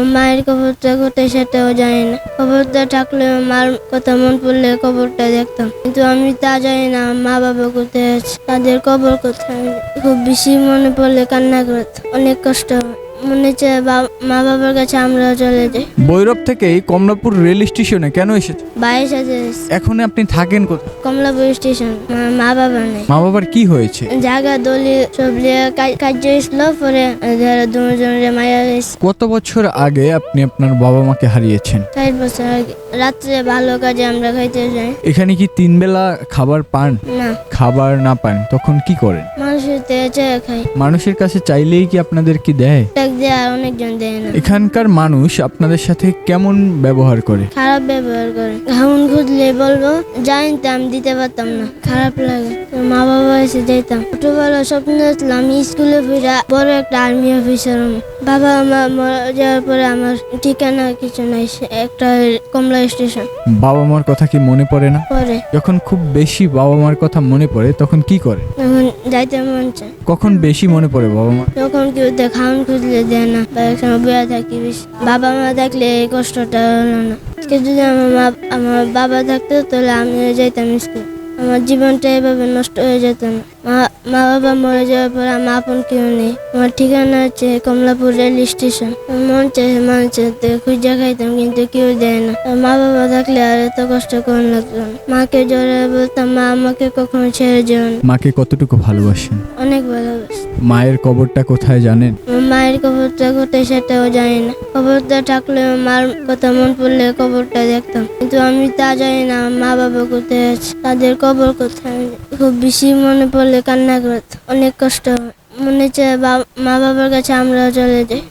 আমার মায়ের কবরটা কোথায় সেটাও জানি না। কবরটা থাকলে মার কথা মন পড়লে কবরটা দেখতাম, কিন্তু আমি তা জানি না মা বাবা কোথায় আছে, তাদের কবর কোথায়। খুব বেশি মনে পড়লে কান্না করতাম, অনেক কষ্ট হয়। মনে চায় মা বাবার কাছে আমরা চলে যাই। ভৈরব থেকে কমলাপুর রেল স্টেশনে কেন এসেছে? বাইরে সাথে এখন আপনি থাকেন কোথায়? কমলাপুর স্টেশন। মা বাবা নেই, মা বাবার কি হয়েছে? জায়গা দলি সব কার্য ছিল, পরে দুজনের মায়া গেছে। কত বছর আগে আপনি আপনার বাবা মাকে হারিয়েছেন? 4 বছর আগে। রাত্রে ভালো কাজে আমরা খাইতে যাই। এখানে কি 3 বেলা খাবার পান? না, খাবার না পান তখন কি করেন? মানুষের চেয়ে খাই। মানুষের কাছে চাইলেই কি আপনাদের কি দেয়? টাক দিয়ে আর অনেকজন দেয় না। এখানকার মানুষ আপনাদের সাথে কেমন ব্যবহার করে? খারাপ ব্যবহার করে। ঘাউন খুঁজলে বলবো জানতাম, দিতে পারতাম না, খারাপ লাগে। মা বাবা এসে যেতাম। ছোটবেলা স্বপ্ন দেখলাম স্কুলে ফিরে বড় একটা আর্মি অফিসার হবো। বাবা মা মারা যাওয়ার পরে আমার ঠিকানা কিছু নাই, একটা কমলা স্টেশন। বাবা মার কথা কি মনে পড়ে না? পরে যখন খুব বেশি বাবা মার কথা মনে পড়ে তখন কি করে? তখন যাইতে মন চায়। কখন বেশি মনে পড়ে বাবা মা? যখন কেউ খাওয়ান খুঁজলে দেয় না, বা একসময় বয়া থাকি বেশি। বাবা মা থাকলে এই কষ্টটা হলো না। আজকে যদি আমার বাবা থাকতো তাহলে আমি যাইতাম স্কুল। আমার জীবনটা এভাবে নষ্ট হয়ে যেত না। মা বাবা মরে যাওয়ার পর আমার আপন কেউ নেই। আমার ঠিকানা হচ্ছে কমলাপুর রেল স্টেশন। মন চাই মানুষের খুঁজে খাইতাম, কিন্তু কেউ দেয় না। মা বাবা থাকলে আর এত কষ্ট করে লাগতো না। মাকে জোরে বলতাম, মা আমাকে কখনো ছেড়ে যেও না। মাকে কতটুকু ভালোবাসেন? অনেক ভালোবাসি। মায়ের কবরটা কোথায় জানেন? আমার মায়ের কবরটা কোথায় সেটাও জানি না। কবরটা থাকলে মার কথা মন পড়লে কবরটা দেখতাম, কিন্তু আমি তা জানি না মা বাবা কোথায় আছে, তাদের কবর কোথায়। খুব বেশি মনে পড়লে কান্না করতাম, অনেক কষ্ট হয়। মনে চায় মা বাবার কাছে আমরা চলে যাই।